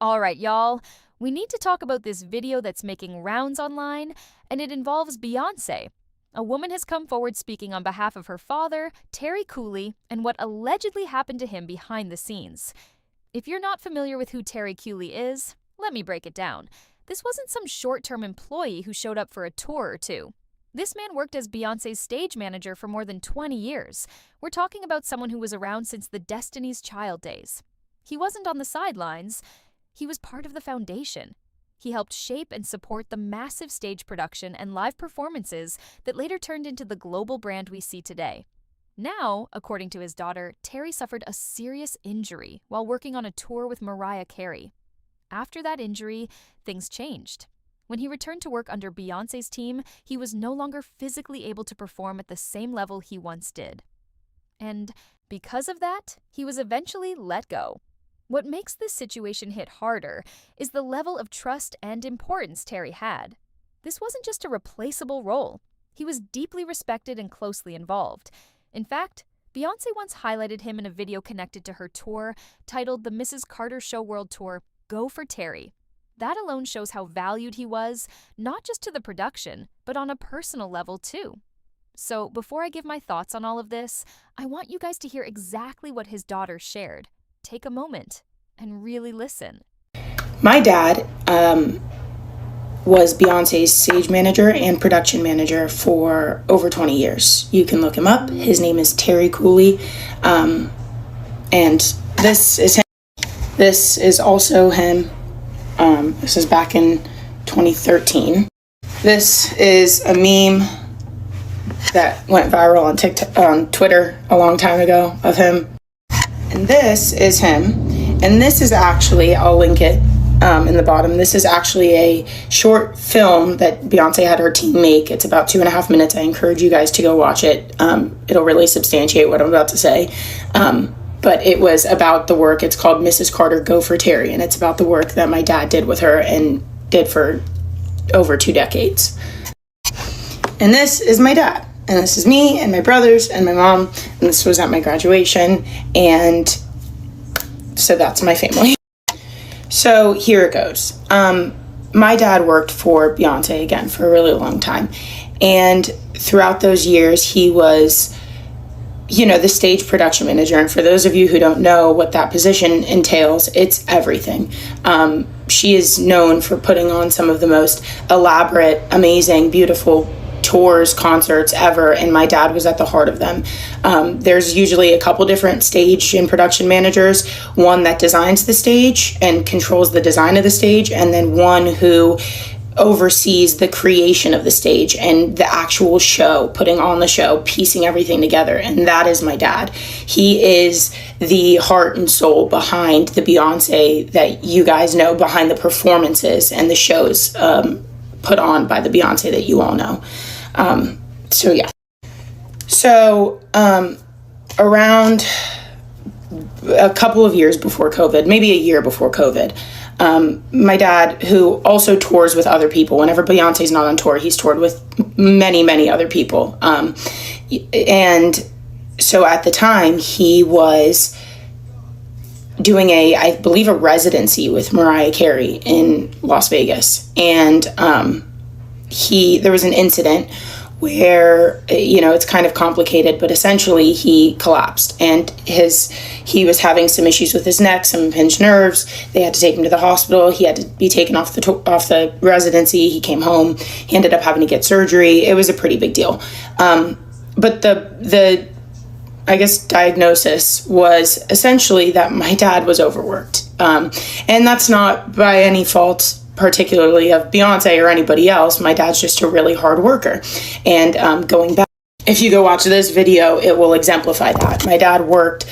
All right, y'all. We need to talk about this video that's making rounds online, and it involves Beyoncé. A woman has come forward speaking on behalf of her father, Terry Cooley, and what allegedly happened to him behind the scenes. If you're not familiar with who Terry Cooley is, let me break it down. This wasn't some short-term employee who showed up for a tour or two. This man worked as Beyoncé's stage manager for more than 20 years. We're talking about someone who was around since the Destiny's Child days. He wasn't on the sidelines. He was part of the foundation. He helped shape and support the massive stage production and live performances that later turned into the global brand we see today. Now, according to his daughter, Terry suffered a serious injury while working on a tour with Mariah Carey. After that injury, things changed. When he returned to work under Beyoncé's team, he was no longer physically able to perform at the same level he once did. And because of that, he was eventually let go. What makes this situation hit harder is the level of trust and importance Terry had. This wasn't just a replaceable role. He was deeply respected and closely involved. In fact, Beyoncé once highlighted him in a video connected to her tour titled the Mrs. Carter Show World Tour, Go for Terry. That alone shows how valued he was, not just to the production, but on a personal level too. So before I give my thoughts on all of this, I want you guys to hear exactly what his daughter shared. Take a moment and really listen. My dad was Beyoncé's stage manager and production manager for over 20 years. You can look him up. His name is Terry Cooley. And this is him. This is also him. This is back in 2013. This is a meme that went viral on TikTok, on Twitter a long time ago of him. And this is him. And this is actually, I'll link it in the bottom. This is actually a short film that Beyoncé had her team make. It's about 2.5 minutes. I encourage you guys to go watch it. It'll really substantiate what I'm about to say. But it was about the work. It's called Mrs. Carter Go for Terry. And it's about the work that my dad did with her and did for over 2 decades. And this is my dad. And this is me and my brothers and my mom. And this was at my graduation. And so that's my family. So here it goes. My dad worked for Beyoncé again for a really long time. And throughout those years, he was, the stage production manager. And for those of you who don't know what that position entails, it's everything. She is known for putting on some of the most elaborate, amazing, beautiful tours, concerts ever, and my dad was at the heart of them. There's usually a couple different stage and production managers, one that designs the stage and controls the design of the stage, and then one who oversees the creation of the stage and the actual show, putting on the show, piecing everything together, and that is my dad. He is the heart and soul behind the Beyoncé that you guys know, behind the performances and the shows put on by the Beyoncé that you all know. So around a couple of years before COVID, maybe a year before COVID, my dad, who also tours with other people, whenever Beyonce's not on tour, he's toured with many, many other people. And so at the time, he was doing I believe a residency with Mariah Carey in Las Vegas. And there was an incident where, it's kind of complicated, but essentially he collapsed and he was having some issues with his neck, some impinged nerves. They had to take him to the hospital. He had to be taken off the residency. He came home. He ended up having to get surgery. It was a pretty big deal. But the I guess diagnosis was essentially that my dad was overworked. And that's not by any fault particularly of Beyoncé or anybody else. My dad's just a really hard worker. And going back, if you go watch this video, it will exemplify that. My dad worked,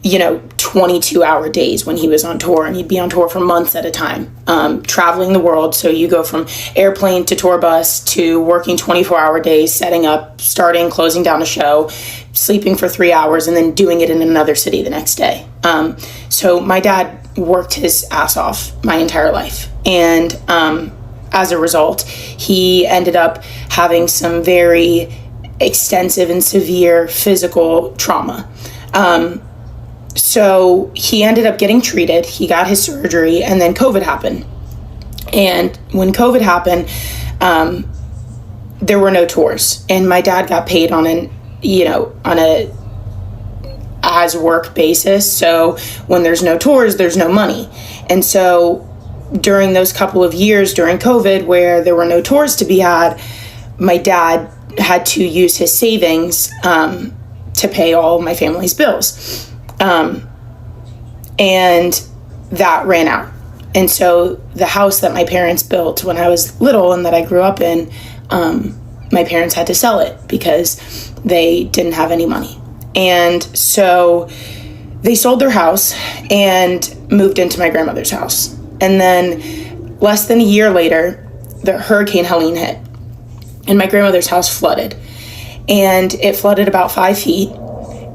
22-hour days when he was on tour, and he'd be on tour for months at a time, traveling the world. So you go from airplane to tour bus to working 24-hour days, setting up, starting, closing down a show, sleeping for 3 hours, and then doing it in another city the next day. So my dad worked his ass off my entire life. And as a result, he ended up having some very extensive and severe physical trauma. So he ended up getting treated. He got his surgery, and then COVID happened. And when COVID happened, there were no tours, and my dad got paid on a as work basis. So when there's no tours, there's no money. And so during those couple of years during COVID where there were no tours to be had, my dad had to use his savings to pay all of my family's bills. And that ran out. And so the house that my parents built when I was little and that I grew up in, my parents had to sell it because they didn't have any money. And so they sold their house and moved into my grandmother's house. And then less than a year later, the Hurricane Helene hit, and my grandmother's house flooded. And it flooded about 5 feet,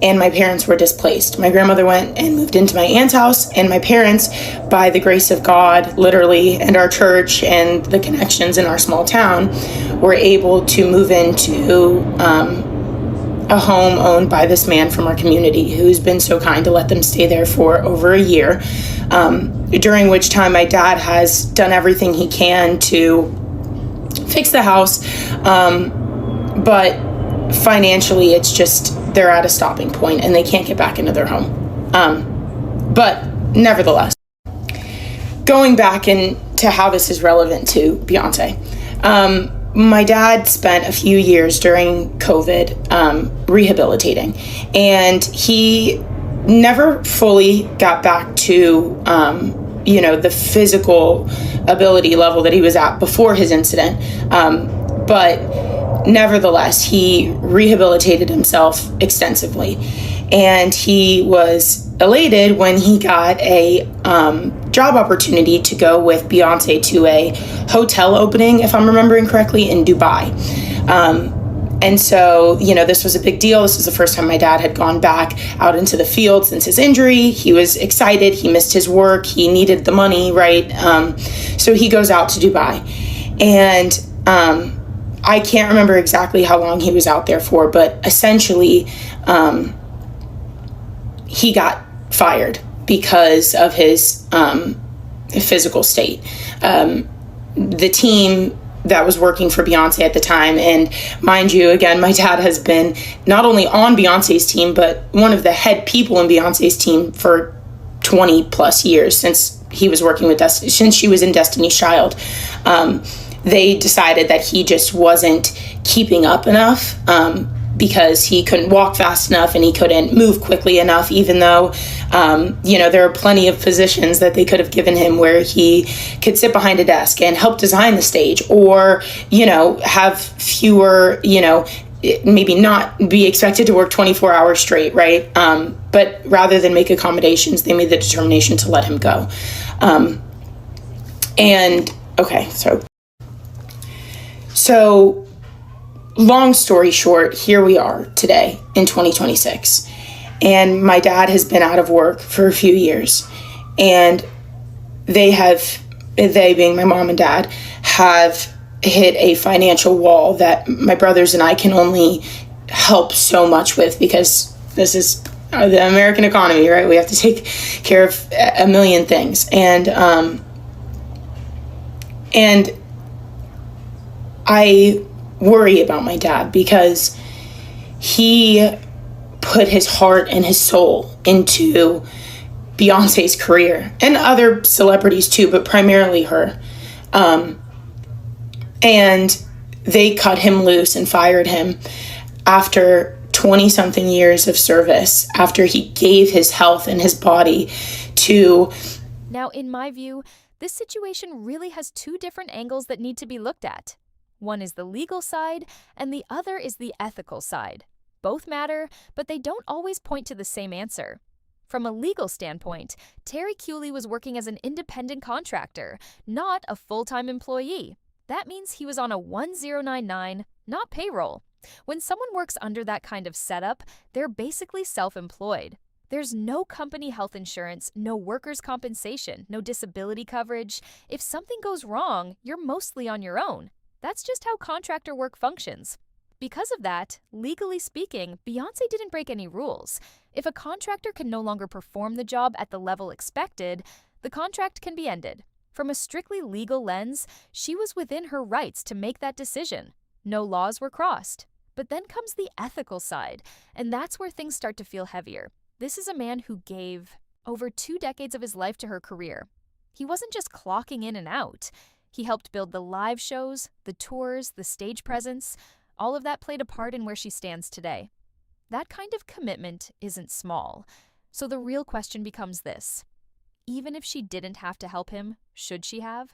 and my parents were displaced. My grandmother went and moved into my aunt's house, and my parents, by the grace of God, literally, and our church and the connections in our small town, were able to move into a home owned by this man from our community who's been so kind to let them stay there for over a year, during which time my dad has done everything he can to fix the house, but financially it's just they're at a stopping point and they can't get back into their home. But nevertheless, going back into how this is relevant to Beyoncé, my dad spent a few years during COVID rehabilitating, and he never fully got back to the physical ability level that he was at before his incident, but nevertheless he rehabilitated himself extensively, and he was elated when he got a job opportunity to go with Beyoncé to a hotel opening, if I'm remembering correctly, in Dubai. And so, this was a big deal. This was the first time my dad had gone back out into the field since his injury. He was excited. He missed his work. He needed the money, right? So he goes out to Dubai. And I can't remember exactly how long he was out there for, but essentially he got fired because of his physical state. The team that was working for Beyoncé at the time, and mind you, again, my dad has been not only on Beyoncé's team, but one of the head people in Beyoncé's team for 20 plus years since he was working with since she was in Destiny's Child. They decided that he just wasn't keeping up enough because he couldn't walk fast enough and he couldn't move quickly enough, even though, there are plenty of positions that they could have given him where he could sit behind a desk and help design the stage, or, have fewer, maybe not be expected to work 24 hours straight, right? But rather than make accommodations, they made the determination to let him go. So long story short, here we are today in 2026. And my dad has been out of work for a few years. And they being my mom and dad, have hit a financial wall that my brothers and I can only help so much with, because this is the American economy, right? We have to take care of a million things. And I worry about my dad because he put his heart and his soul into Beyoncé's career and other celebrities too, but primarily her. And they cut him loose and fired him after 20-something years of service, after he gave his health and his body to... Now, in my view, this situation really has two different angles that need to be looked at. One is the legal side, and the other is the ethical side. Both matter, but they don't always point to the same answer. From a legal standpoint, Terry Cooley was working as an independent contractor, not a full-time employee. That means he was on a 1099, not payroll. When someone works under that kind of setup, they're basically self-employed. There's no company health insurance, no workers' compensation, no disability coverage. If something goes wrong, you're mostly on your own. That's just how contractor work functions. Because of that, legally speaking, Beyoncé didn't break any rules. If a contractor can no longer perform the job at the level expected, the contract can be ended. From a strictly legal lens, she was within her rights to make that decision. No laws were crossed. But then comes the ethical side, and that's where things start to feel heavier. This is a man who gave over 2 decades of his life to her career. He wasn't just clocking in and out. He helped build the live shows, the tours, the stage presence. All of that played a part in where she stands today. That kind of commitment isn't small. So the real question becomes this: even if she didn't have to help him, should she have?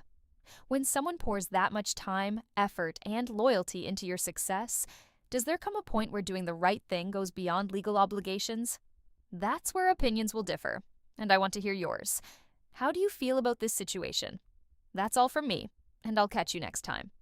When someone pours that much time, effort, and loyalty into your success, does there come a point where doing the right thing goes beyond legal obligations? That's where opinions will differ, and I want to hear yours. How do you feel about this situation? That's all from me, and I'll catch you next time.